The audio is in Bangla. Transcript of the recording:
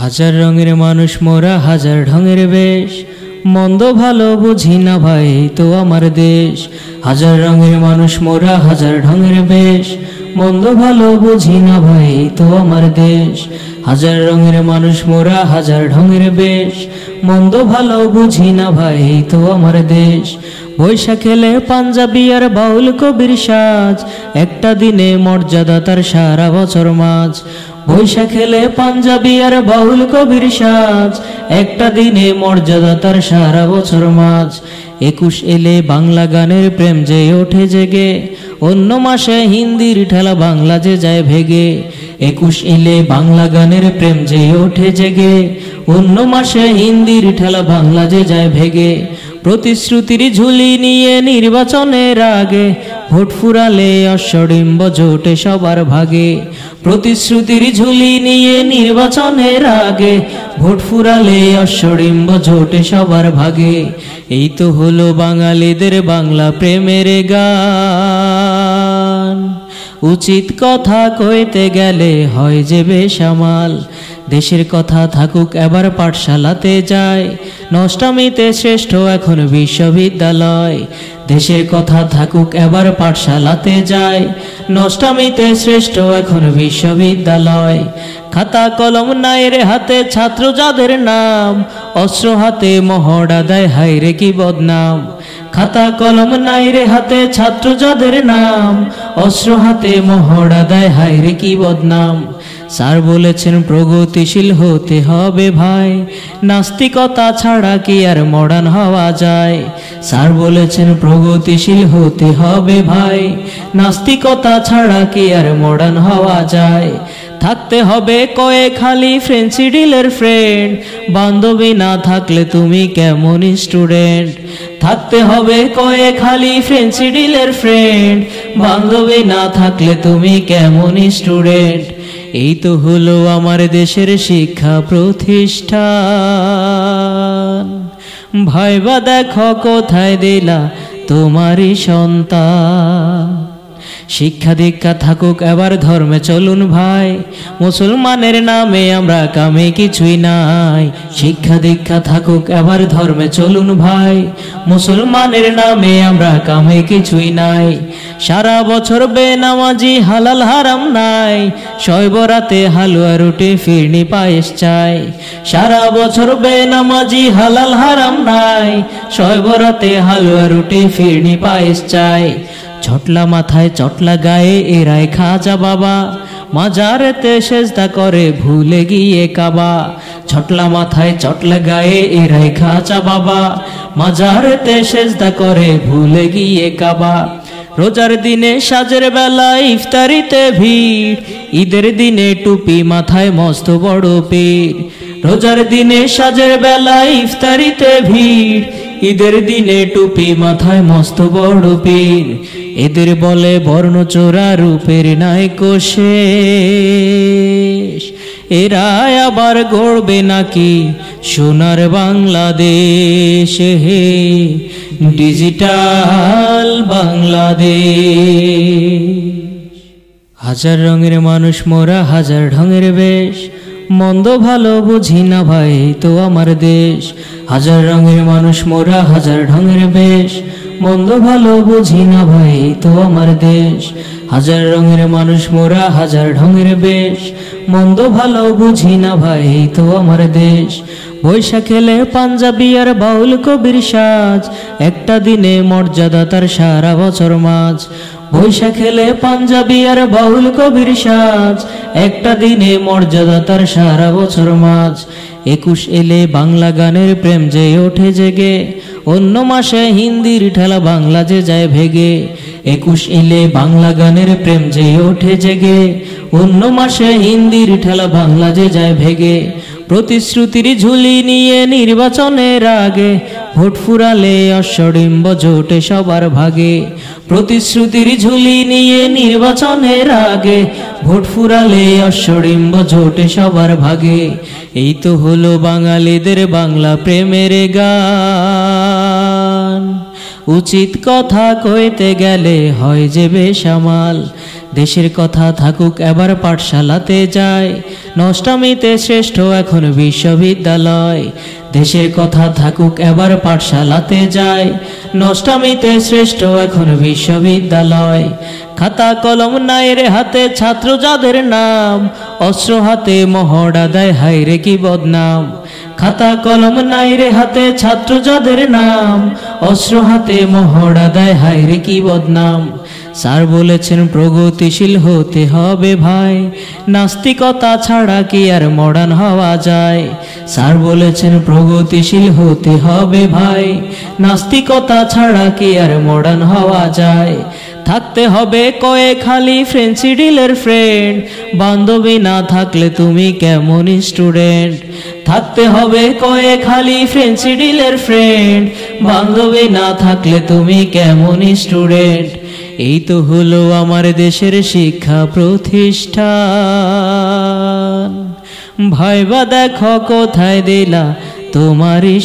হাজার রঙের মানুষ মোরা, হাজার ঢঙের বেশ, মন্দ ভালো বুঝি না ভাই তো আমার দেশ। হাজার রঙের মানুষ মোরা, হাজার ঢঙের বেশ, মন্দ ভালো বুঝি না ভাই তো আমার দেশ। হাজার রঙের মানুষ মোরা, হাজার ঢঙের বেশ, মন্দ ভালো বুঝি না ভাই তো আমার দেশ। বৈশাখ এলে পাঞ্জাবি আর বাউল কবির সাজ, একটা দিনে মর্যাদা তার সারা বছর মাঝ। বৈশাখ এলে পাঞ্জাবি আর বাউল কবির সাজ, একটা দিনে মর্যাদা তার সারা বছর মাঝ। 21 এলে বাংলা গানের প্রেম যে ওঠে জেগে, অন্য মাসে হিন্দির ঠেলা বাংলা যে যায় ভেগে। 21 এলে বাংলা গানের প্রেম যে ওঠে জেগে, অন্য মাসে হিন্দির ঠেলা বাংলা যে যায় ভেগে। প্রতিশ্রুতির ঝুলি নিয়ে নির্বাচনের আগে, ভোট ফুরালে অশ্বডিম্ব জোটে সবার ভাগে। প্রতিশ্রুতির ঝুলি নিয়ে নির্বাচনের আগে, ভোট ফুরালে অশ্বডিম্ব জোটে সবার ভাগে। এই তো হলো বাঙালিদের বাংলা প্রেমের গান। উচিত কথা কইতে গেলে হয় যে বেসামাল। দেশের কথা থাকুক এবার পাঠশালাতে যায়, নষ্টামিতে শ্রেষ্ঠ এখন বিশ্ববিদ্যালয়। দেশের কথা থাকুক এবার পাঠশালাতে যায়, নষ্টামিতে শ্রেষ্ঠ এখন বিশ্ববিদ্যালয়। খাতা কলম নাই রে হাতে ছাত্র যাদের নাম, অস্ত্র হাতে মহড়া দেয় হায় রে কি বদনাম। খাতা কলম নাই রে হাতে ছাত্র যাদের নাম, অস্ত্র হাতে মহড়া দেয় হায় রে কি বদনাম। স্যার বলেছেন প্রগতিশীল হতে হবে ভাই, নাস্তিকতা ছাড়া কি আর মডার্ন হওয়া যায়। স্যার বলেছেন প্রগতিশীল হতে হবে ভাই, নাস্তিকতা ছাড়া কি আর মডার্ন হওয়া যায়। থাকতে হবে কয়েক খালি ফ্রেন্ডসি ডিলের ফ্রেন্ড, বান্ধবী না থাকলে তুমি কেমন স্টুডেন্ট। থাকতে হবে কয়েক খালি ফ্রেন্ডসি ডিলের ফ্রেন্ড, বান্ধবী না থাকলে তুমি কেমন স্টুডেন্ট। এই তো হলো আমার দেশের শিক্ষা প্রতিষ্ঠান। ভাইবা দেখো কোথায় দিলা তোমারই সন্তান। শিক্ষা দীক্ষা থাকুক এবার ধর্মে চলুন ভাই, মুসলমানের নামে আমরা কামে কিছুই নাই। শিক্ষা দীক্ষা থাকুক এবার ধর্মে চলুন ভাই, মুসলমানের নামে আমরা কামে কিছুই নাই। সারা বছর বেনামাজি হালাল হারাম নাই, শয়বরাতে হালুয়া রুটি ফিরনি পায়েস চাই। সারা বছর বেনামাজি হালাল হারাম নাই, শয়বরাতে হালুয়া রুটি ফিরনি পায়েস চাই। ছটলা মাথায় চটলা গায়ে এরাই খাজা বাবা, মাজারেতে সেজদা করে ভুলে গিয়ে কাবা। ছটলা মাথায় চটলা গায়ে এরাই খাজা বাবা, মাজারেতে সেজদা করে ভুলে গিয়ে কাবা। রোজার দিনে সাজের বেলা ইফতারিতে ভিড়, ঈদের দিনে টুপি মাথায় মস্ত বড় পীর। রোজার দিনে সাজের বেলা ইফতারিতে ভিড়, ঈদের দিনে টুপি মাথায় মস্ত বড় পীর। এদের বলে বর্ণচোরা রূপের নায়িকা শেষ, এরা আবার গড়বে নাকি সোনার বাংলাদেশ। হে ডিজিটাল বাংলাদেশ। হাজার রঙের মানুষ মোরা, হাজার ঢঙের বেশ, মন্দ ভালো বুঝি না ভাই তো আমার দেশ। হাজার রঙের মানুষ মোরা, হাজার ঢঙের বেশ, মন্দ ভালো বুঝি না ভাই তো আমার দেশ। হাজার রঙের মানুষ মোরা, হাজার ঢঙের বেশ, মন্দ ভালো বুঝি না ভাই তো আমার দেশ। বৈশাখ এলে পাঞ্জাবি আর বাউল কবির সাজ, একটা দিনে মর্যাদা তার সারা বছর মাঝ। বৈশাখ এলে পাঞ্জাবি আর বাউল কবির সাজ, একটা দিনে মর্যাদা তার সারা বছর মাঝ। 21 এলে বাংলা গানের প্রেম যে ওঠে জেগে, অন্য মাসে হিন্দির ঠেলা বাংলা যে যায় ভেগে। 21 এলে বাংলা গানের প্রেম যে ওঠে জেগে, অন্য মাসে হিন্দির ঠেলা বাংলা যে যায় ভেগে। প্রতিশ্রুতির ঝুলি নিয়ে নির্বাচনের আগে, ভোট ফুরালে অশ্বডিম্ব জোটে সবার ভাগে। প্রতিশ্রুতির ঝুলি নিয়ে নির্বাচনের আগে, ভোট ফুরালে অশ্বডিম্ব জোটে সবার ভাগে। এই তো হলো বাঙালিদের বাংলা প্রেমের গান। উচিত কথা কইতে গেলে হয় যে বেসামাল। দেশের কথা থাকুক এবার পাঠশালাতে যায়, নষ্টামিতে শ্রেষ্ঠ এখন বিশ্ববিদ্যালয়। দেশের কথা থাকুক এবার পাঠশালাতে যায়, নষ্টামিতে শ্রেষ্ঠ এখন বিশ্ববিদ্যালয়। খাতা কলম নাই রে হাতে ছাত্র যাদের নাম, অস্ত্র হাতে মহড়া দেয় হায়রে কি বদনাম। খাতা কলম নাই রে হাতে ছাত্র যাদের নাম, অস্ত্র হাতে মহড়া দেয় হায়রে কি বদনাম। স্যার বলেছেন প্রগতিশীল হতে হবে ভাই, নাস্তিকতা ছাড়া কি আর মডার্ন হওয়া যায়। স্যার বলেছেন প্রগতিশীল হতে হবে ভাই, নাস্তিকতা ছাড়া কি আর মডার্ন হওয়া যায়। থাকতে হবে কয়েক খালি ফ্রেন্ডশিডিলের ফ্রেন্ড, বান্ধবী না থাকলে তুমি কেমন স্টুডেন্ট। থাকতে হবে কয়েক খালি ফ্রেন্ডশিডিলের ফ্রেন্ড, বান্ধবী না থাকলে তুমি কেমন স্টুডেন্ট। এই তো হলো আমার দেশের শিক্ষা প্রতিষ্ঠান, ভাইবা দেখো কোথায় দিলা তোমারই